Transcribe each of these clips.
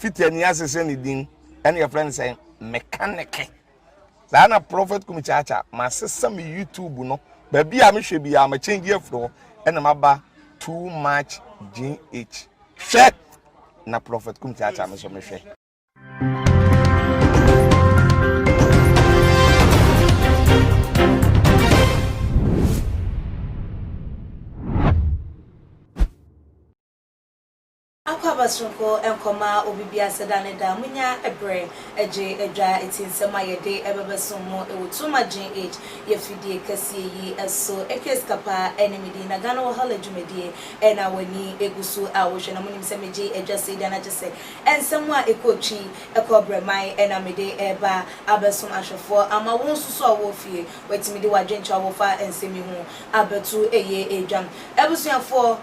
fitani asese ne din ene your friend say mechanic na prophet kumichacha masesa me YouTube no ba bia me hwe bia ma change afro ene maba too much GH hwe na prophet kumichacha me so me hwe Akwabasonko enkoma obibia sedane da munya ebre eje edwa etinsema yede ebebesomo ewotuma GH yefidie kase yi eso ekeskapa enemidi na Ghana wo hala dwumedie ena wani egusu a wo hwe na munim se meje edwa sedane agese ensemu a ekotwi ekobremai ena mede eba abesom ahwefo ama won susu a wo fie wetimidi wadwencha wo fa ensemi hu abetu eye edwan ebusuafo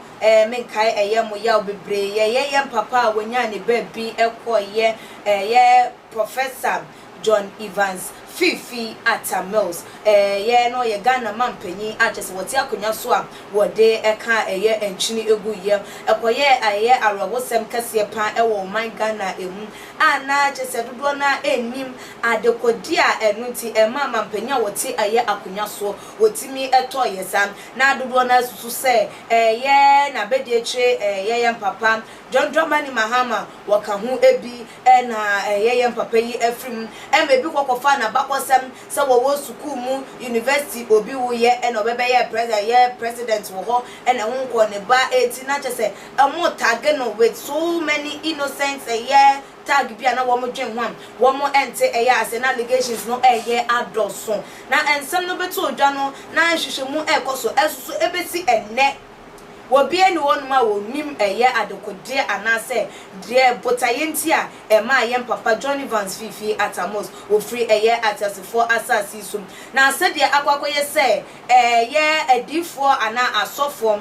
menkai eyemo ya obebre ye papa wonya ne baby ekoye ye Professor John Evans Fifi Atamils ye no ye Ghana mampanyi achese wote akonya so a wode eka eye enchini egu ye ekoye aye arwosem kase pa ewo man Ghana emu ana achese dodo na enim adekodi a enunti ema mampanyi a wote aye akonya so wotimi eto ye sam na dodo na susu se ye na bedi eche ye papa John Dramani Mahama waka hu ebi na ye papa yi afrim emebi kokofa na bakwasem se wo suku mu university obi wo ye na obebe ye president wo ho na wonko ne ba 18 na chese amo tag no with so many innocents ye tag bia na wo mo dwen hwam wo mo ente ase na allegations no ye adoso na ensem no beto odwa no na hwehwemu ekoso esusu ebesi enne wobi eni wonuma wonim eye adokode anase de botayenti a ema ye papa John Evans Fifi Atamos wo free eye atasefo asasi sum na sede akwakoye se ye adifo ana asofo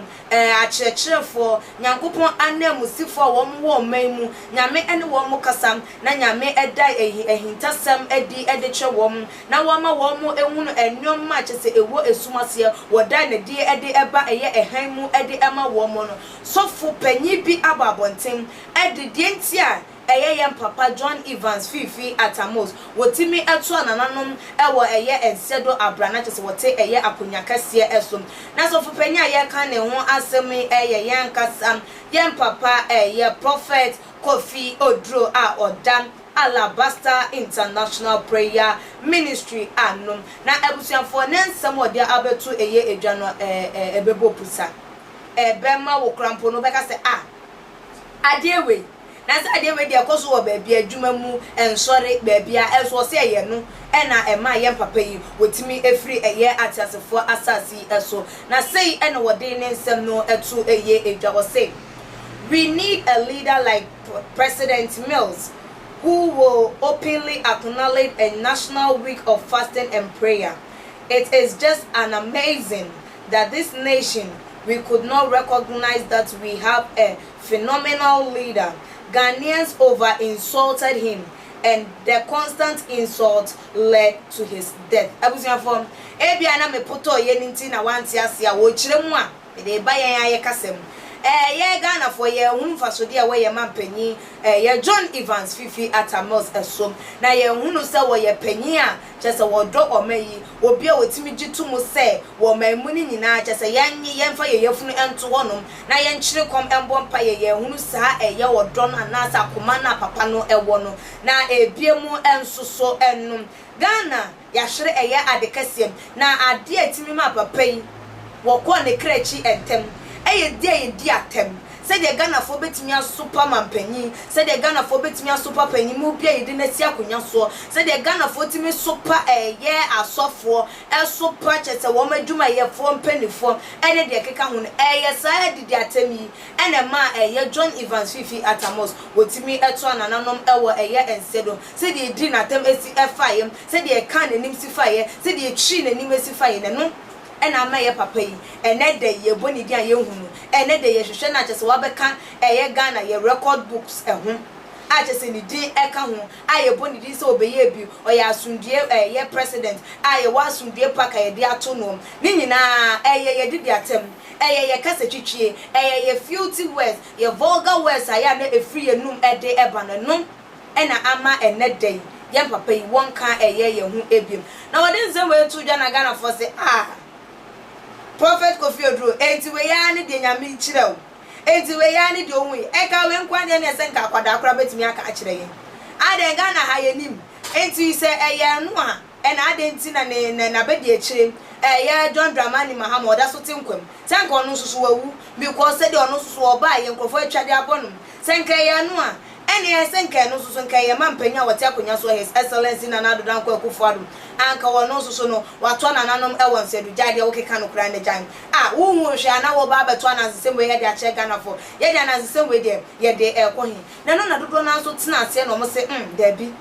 akyerkyerefo nyankopon anamusifo wo manmu nyame ene wo kasam na nyame eda ehintasam edi edetwe wo na wo ma wo mu ehunu enwom ma kyese ewo esumase woda ne die ede eba eye ehanmu ede woman so for penny bi ababontem edidenti a eye papa John Evans Fifi Atamos wotimi eto anananom ewo eye ensedo abrana chese wote eye akonya kase esum na so for penny a ye kan ne ho asem eye yankasam ye papa eye prophet Kofi Odro a odam Alabaster International Prayer Ministry anum na ebusuafo ne nsem ode abetu eye edwa no ebebo pusa bema wo krampo no beka se adewe na se adewe de akoso wo baabia adwuma mu ensore baabia eso se ye no na ema ye papa yi wotimi efri eye atasefo asasi eso na sei ene wode ne nsem no etu eye edwa wo se we need a leader like President Mills who will openly acknowledge a national week of fasting and prayer. It is just an amazing that this nation we could not recognize that we have a phenomenal leader. Ghanaians over-insulted him, and the constant insult led to his death. Abusia form, Ebiana me poto ye ninti na wanti asia wo chire mu a de ba yen aye kasem. Ye Ghana for ye hunfa so dia we ye mampanyi ye John Evans Fifi Atamos esom na ye hunu se wo ye panyi a chese wo do omayi obi a wotimi gitumu se wo mamuni nyina chese yanyi yemfa ye yefunu ento wonom na ye nkyire kom embo mpa ye hunu sa ye wo do no anasa akoma na papa no ewo no na ebiemu ensoso ennum Ghana ya hwere eye adekasiem na ade atimi ma papa yi wo ko ne krachi entem eye di atem said the Ghana for betimi superman panyi said the Ghana for betimi super panyi mu bia yedi na si akonya so said the Ghana for timi super ye asofo e super chese wo madwuma ye fo mpanifo ene de keka hu eye sa di atemi ene ma eye John Evans Fifi Atamos wotimi eto anananom ewo eye ensedo said the di na atem esi efayem said the kan nim si faye said the chi na nim esi faye ne no ena ma ye papa yi ene de ye boni dia ye hunu ene de ye hwehwe na chese wa beka eye Ghana ye record books ehun a chese ni din eka ho aye boni din se obeye bi oya asundie ye president aye wa asundie paka ye de ato no ni nyina ye de atem ye kasa twitwie ye filthy words ye vulgar words aya na efri enum ede eba no nom ena ama enedai ye papa yi won kan ye hu ebiem na wode nzem we tu dwa na Ghana for say Prophet Kofi Oduro enti we ya ne de nyame kirew enti we ya ne de onwe e ka we nkwa de na ese nka kwada akra betimi aka akire yen ade Ghana ha yenim enti se eye no a e na ade enti na bedi akire ye John Dramani Mahama oda so tinkwam senka onu susu wawu because se de onu susu oba ye nkrofo atwade abonum senka ye no a ene esenka no susu nka ye mampanya wote akonya so His Excellency na nado dan kwa Akufo-Addo anka wono susu no wato na nanom e wonsedu jade wo keka no kra ne jan wo hu hwe ana wo ba beto na nsem we ye de ache Ghana for ye de na nsem we de ye de ekohi na no na dodo na so tena ase no mo se dabi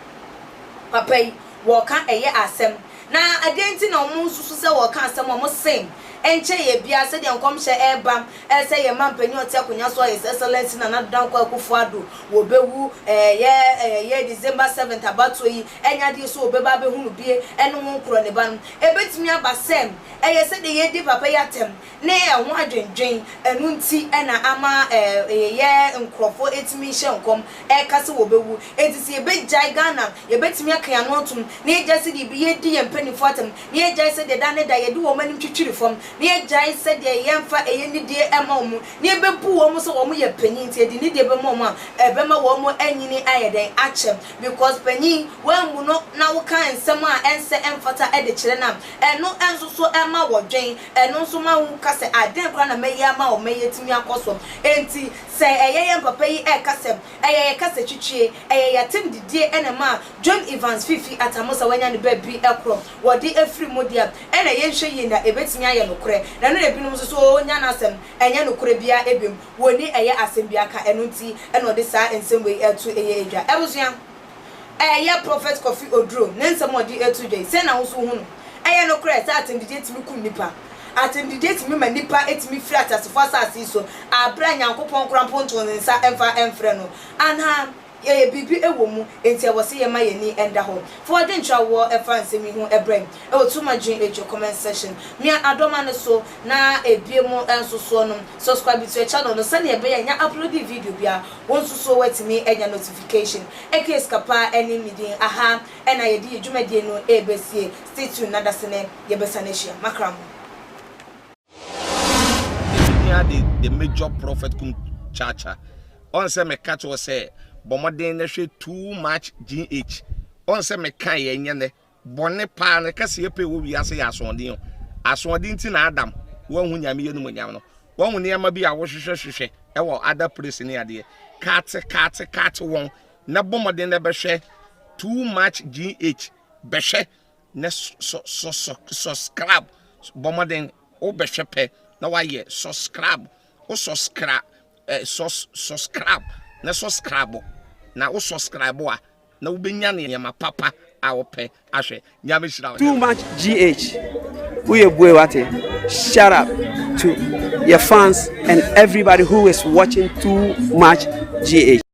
papa yi wo ka eye asem na adenti na omo susu se wo ka asem omo sen enche ye bia se de nkom hye eba se ye mampani ote akonya so His Excellency na nadan kwa Akufo-Addo wo bewu ye December 7th abato yi enya de so obeba be hunu bie eno ho kro ne ba no ebetimi abasem ye se de ye di papa yatem ne ho adwendwen enu nti ena ama ye nkrofo etimi hye nkom kase wo bewu etisi ye be jai Ghana ye betimi aka no otum ne je se de bi ye di ye mpanifo atem ne je se de dane da ye di wo manim twitwiri fom ne jai se de yemfa ni die ema omu ne bebu wo mu so wo mu ye panyin ti edi ni die be mo ma ebema wo mu anyini ayeden achem because panyin wan mu no na wo kan nsem a ense emfata ede kire na eno enso so ema wo dwen eno so ma wu kase aden kra na meyi ama o meyi timi akoso enti se ye papa yi kasem ye kase twitwie ye tim didie enema John Evans Fifi atamosa wanya ne ba bi ekro wo de efri modia ena ye hwe yi na ebetimi aye no na no ebinom so nya na asem enye no kure bia ebim woni eye asem bia ka eno nti eno de sa ensem we etu eye edwa ebusua eye Prophet Kofi Oduro ne nsem odi etu dwe se na wo so hu no eye no kure sa atendide timi kum nipa atendide timi ma nipa etimi firi atasefo asase so abra nyankopon krampo nto nsa emfa emfre no ana ye bibi ewomu enti awose ye ma ye ni enda ho for the ntrawo efa nsemi hu ebrem e otuma gin ejo comment section me adoma ne so na ebiemu ensoso no subscribe to the channel no sane e be ya nya upload video bia wonsoso watimi enya notification ekeskapa any meeting aha ena ye di dwumadie no ebesie stay tuned na dasene ye besane hia makram the major prophet kum chacha on say me catch was say bomoden na hwe too much GH on say me kan ye nyene bone pa na kase ye pe wo wiase ya asondin ti na Adam wo hu nyame ye no nyam no wo hu ne ma bi a wo hwehwehwehwe e wo other place ni ade kat won na bomoden na be hwe too much GH be hwe na subscribe bomoden o be hwe pe na wa ye subscribe o subscribe na subscribe na o subscribe a na wo benya ne ma papa a wo pe ahwe nyame shira too much GH we boy what shout out to your fans and everybody who is watching too much GH.